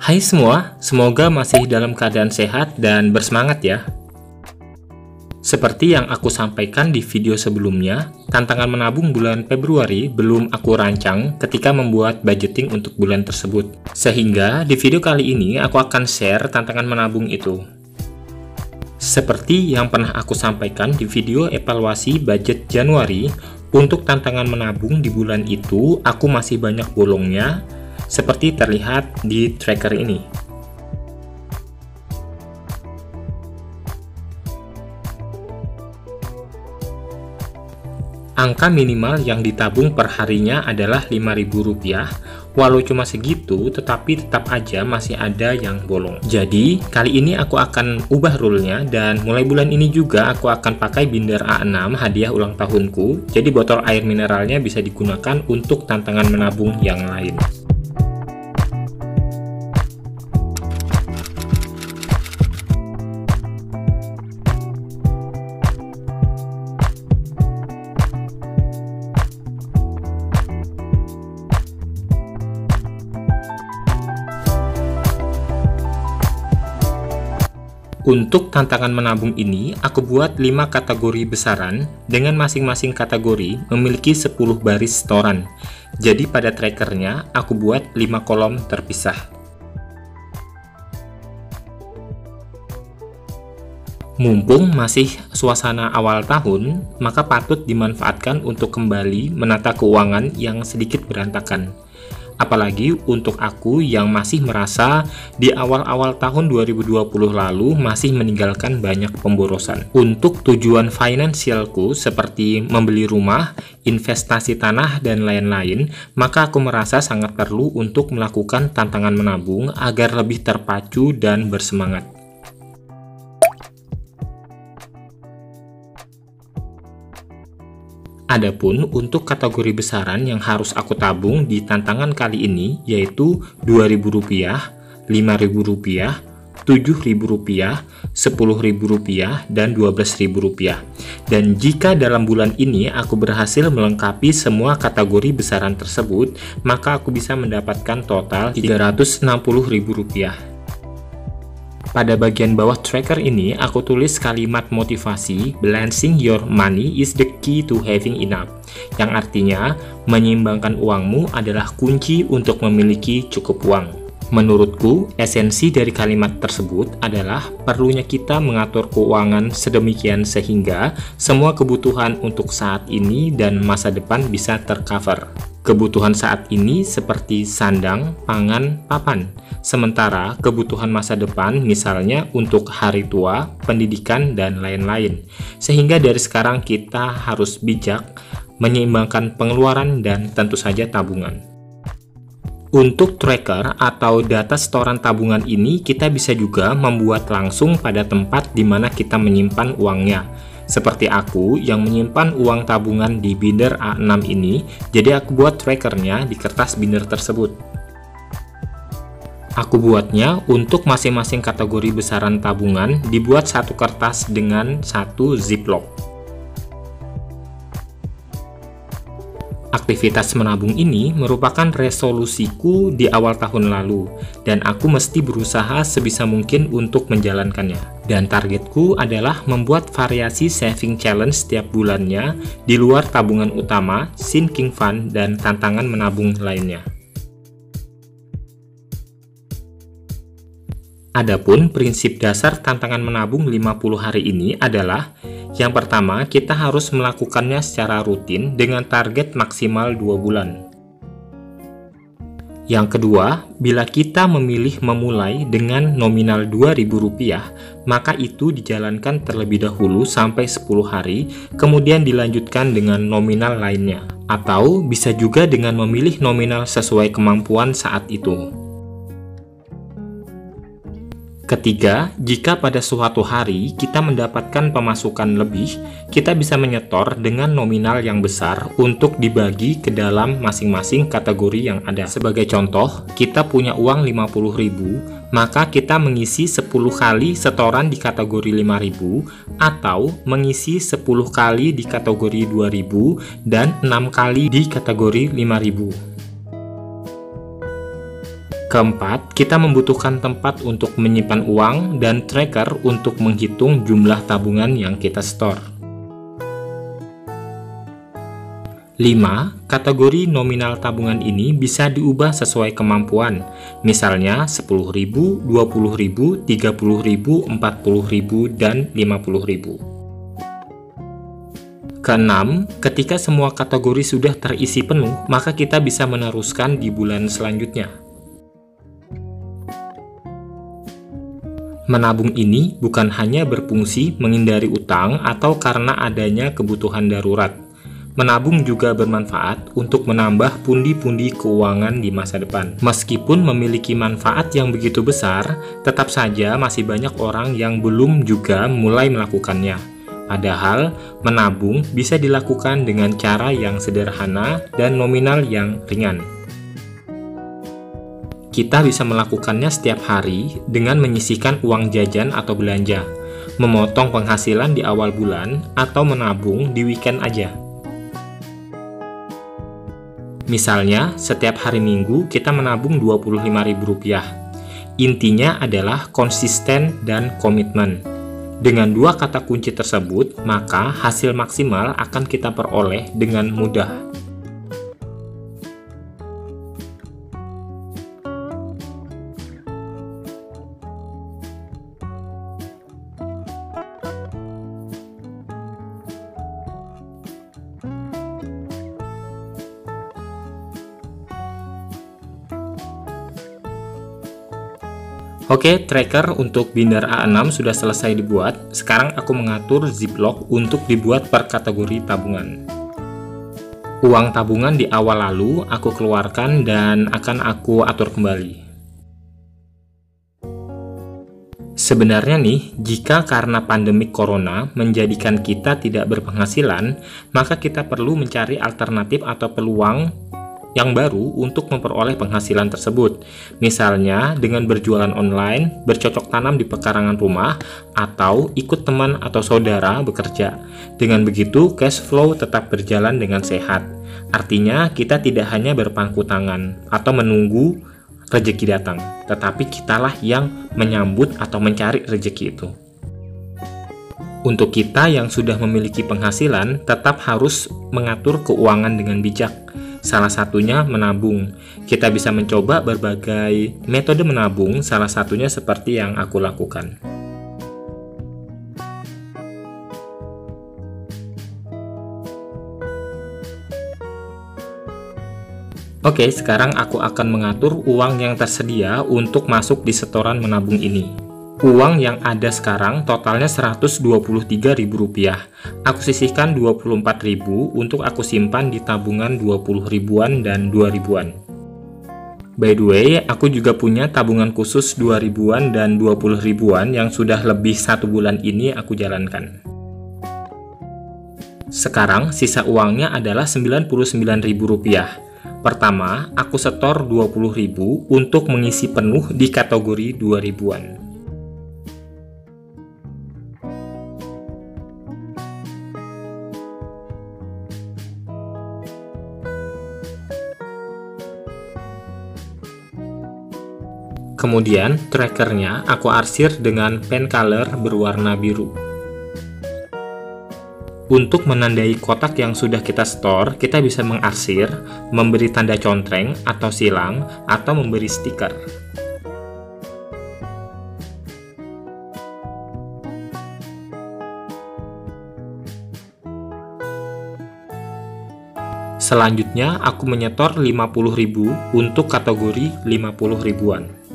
Hai semua, semoga masih dalam keadaan sehat dan bersemangat ya. Seperti yang aku sampaikan di video sebelumnya, tantangan menabung bulan Februari belum aku rancang ketika membuat budgeting untuk bulan tersebut. Sehingga di video kali ini aku akan share tantangan menabung itu. Seperti yang pernah aku sampaikan di video evaluasi budget Januari, untuk tantangan menabung di bulan itu aku masih banyak bolongnya, seperti terlihat di tracker ini. Angka minimal yang ditabung per harinya adalah Rp5.000. Walau cuma segitu, tetapi tetap aja masih ada yang bolong. Jadi, kali ini aku akan ubah rule-nya, dan mulai bulan ini juga aku akan pakai binder A6 hadiah ulang tahunku. Jadi botol air mineralnya bisa digunakan untuk tantangan menabung yang lain. Untuk tantangan menabung ini, aku buat 5 kategori besaran, dengan masing-masing kategori memiliki 10 baris setoran. Jadi pada trackernya, aku buat 5 kolom terpisah. Mumpung masih suasana awal tahun, maka patut dimanfaatkan untuk kembali menata keuangan yang sedikit berantakan. Apalagi untuk aku yang masih merasa di awal-awal tahun 2020 lalu masih meninggalkan banyak pemborosan. Untuk tujuan finansialku seperti membeli rumah, investasi tanah, dan lain-lain, maka aku merasa sangat perlu untuk melakukan tantangan menabung agar lebih terpacu dan bersemangat. Adapun untuk kategori besaran yang harus aku tabung di tantangan kali ini yaitu Rp2.000, Rp5.000, Rp7.000, Rp10.000, dan Rp12.000. Dan jika dalam bulan ini aku berhasil melengkapi semua kategori besaran tersebut, maka aku bisa mendapatkan total Rp360.000. Pada bagian bawah tracker ini, aku tulis kalimat motivasi, "Balancing your money is the key to having enough", yang artinya, menyeimbangkan uangmu adalah kunci untuk memiliki cukup uang. Menurutku, esensi dari kalimat tersebut adalah perlunya kita mengatur keuangan sedemikian sehingga semua kebutuhan untuk saat ini dan masa depan bisa tercover. Kebutuhan saat ini seperti sandang, pangan, papan. Sementara kebutuhan masa depan misalnya untuk hari tua, pendidikan, dan lain-lain. Sehingga dari sekarang kita harus bijak menyeimbangkan pengeluaran dan tentu saja tabungan. Untuk tracker atau data setoran tabungan ini kita bisa juga membuat langsung pada tempat di mana kita menyimpan uangnya. Seperti aku yang menyimpan uang tabungan di binder A6 ini, jadi aku buat trackernya di kertas binder tersebut. Aku buatnya untuk masing-masing kategori besaran tabungan dibuat satu kertas dengan satu ziplock. Aktivitas menabung ini merupakan resolusiku di awal tahun lalu, dan aku mesti berusaha sebisa mungkin untuk menjalankannya. Dan targetku adalah membuat variasi saving challenge setiap bulannya di luar tabungan utama, sinking fund, dan tantangan menabung lainnya. Adapun prinsip dasar tantangan menabung 50 hari ini adalah: yang pertama, kita harus melakukannya secara rutin dengan target maksimal 2 bulan. Yang kedua, bila kita memilih memulai dengan nominal Rp2.000, maka itu dijalankan terlebih dahulu sampai 10 hari, kemudian dilanjutkan dengan nominal lainnya. Atau bisa juga dengan memilih nominal sesuai kemampuan saat itu. Ketiga, jika pada suatu hari kita mendapatkan pemasukan lebih, kita bisa menyetor dengan nominal yang besar untuk dibagi ke dalam masing-masing kategori yang ada. Sebagai contoh, kita punya uang Rp50.000, maka kita mengisi 10 kali setoran di kategori Rp5.000 atau mengisi 10 kali di kategori Rp2.000 dan 6 kali di kategori Rp5.000. Keempat, kita membutuhkan tempat untuk menyimpan uang dan tracker untuk menghitung jumlah tabungan yang kita store. 5. Kategori nominal tabungan ini bisa diubah sesuai kemampuan, misalnya 10.000, 20.000, 30.000, 40.000, dan 50.000. Keenam, ketika semua kategori sudah terisi penuh, maka kita bisa meneruskan di bulan selanjutnya. Menabung ini bukan hanya berfungsi menghindari utang atau karena adanya kebutuhan darurat. Menabung juga bermanfaat untuk menambah pundi-pundi keuangan di masa depan. Meskipun memiliki manfaat yang begitu besar, tetap saja masih banyak orang yang belum juga mulai melakukannya. Padahal, menabung bisa dilakukan dengan cara yang sederhana dan nominal yang ringan. Kita bisa melakukannya setiap hari dengan menyisihkan uang jajan atau belanja, memotong penghasilan di awal bulan, atau menabung di weekend aja. Misalnya, setiap hari Minggu kita menabung Rp25.000. Intinya adalah konsisten dan komitmen. Dengan dua kata kunci tersebut, maka hasil maksimal akan kita peroleh dengan mudah. Oke, tracker untuk binder A6 sudah selesai dibuat. Sekarang aku mengatur ziplock untuk dibuat per kategori tabungan. Uang tabungan di awal lalu aku keluarkan dan akan aku atur kembali. Sebenarnya nih, jika karena pandemi corona menjadikan kita tidak berpenghasilan, maka kita perlu mencari alternatif atau peluang yang baru untuk memperoleh penghasilan tersebut. Misalnya dengan berjualan online, bercocok tanam di pekarangan rumah, atau ikut teman atau saudara bekerja. Dengan begitu, cash flow tetap berjalan dengan sehat. Artinya, kita tidak hanya berpangku tangan atau menunggu rezeki datang, tetapi kitalah yang menyambut atau mencari rezeki itu. Untuk kita yang sudah memiliki penghasilan, tetap harus mengatur keuangan dengan bijak. Salah satunya menabung. Kita bisa mencoba berbagai metode menabung, salah satunya seperti yang aku lakukan. Oke, sekarang aku akan mengatur uang yang tersedia untuk masuk di setoran menabung ini. Uang yang ada sekarang totalnya Rp123.000. Aku sisihkan Rp24.000 untuk aku simpan di tabungan Rp20.000-an dan Rp2.000-an. By the way, aku juga punya tabungan khusus Rp2.000-an dan Rp20.000-an yang sudah lebih 1 bulan ini aku jalankan. Sekarang sisa uangnya adalah Rp99.000. Pertama, aku setor Rp20.000 untuk mengisi penuh di kategori Rp2.000-an. Kemudian, trackernya aku arsir dengan pen color berwarna biru. Untuk menandai kotak yang sudah kita store, kita bisa mengarsir, memberi tanda contreng atau silang, atau memberi stiker. Selanjutnya, aku menyetor Rp50.000 untuk kategori Rp50.000-an.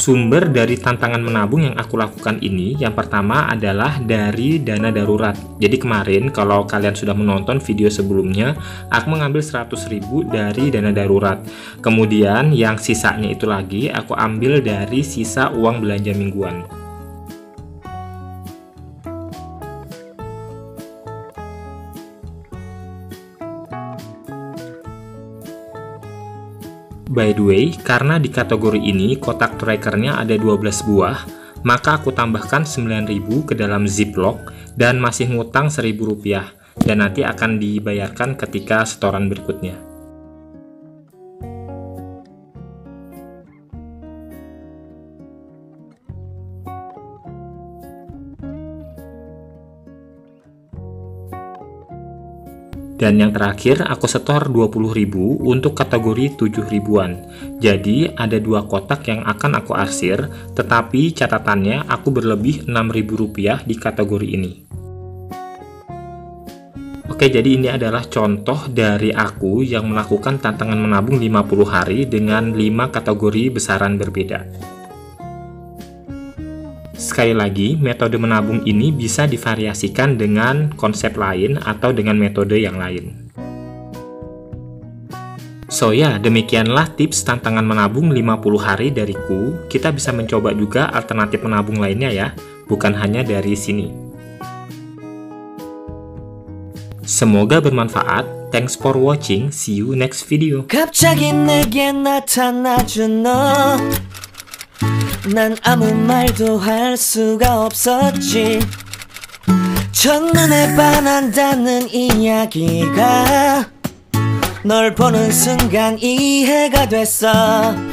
Sumber dari tantangan menabung yang aku lakukan ini, yang pertama adalah dari dana darurat. Jadi kemarin kalau kalian sudah menonton video sebelumnya, aku mengambil 100.000 dari dana darurat. Kemudian yang sisanya itu lagi aku ambil dari sisa uang belanja mingguan. By the way, karena di kategori ini kotak trackernya ada 12 buah, maka aku tambahkan 9.000 ke dalam ziplock dan masih ngutang Rp1.000 dan nanti akan dibayarkan ketika setoran berikutnya. Dan yang terakhir, aku setor 20.000 untuk kategori 7 ribuan. Jadi, ada 2 kotak yang akan aku arsir, tetapi catatannya aku berlebih Rp6.000 di kategori ini. Oke, jadi ini adalah contoh dari aku yang melakukan tantangan menabung 50 hari dengan 5 kategori besaran berbeda. Sekali lagi, metode menabung ini bisa divariasikan dengan konsep lain atau dengan metode yang lain. So ya, demikianlah tips tantangan menabung 50 hari dariku. Kita bisa mencoba juga alternatif menabung lainnya ya, bukan hanya dari sini. Semoga bermanfaat. Thanks for watching. See you next video. 갑자기 내게 나타나준 너. 난 아무 말도 할 수가 없었지. 첫눈에 반한다는 이야기가 널 보는 순간 이해가 됐어.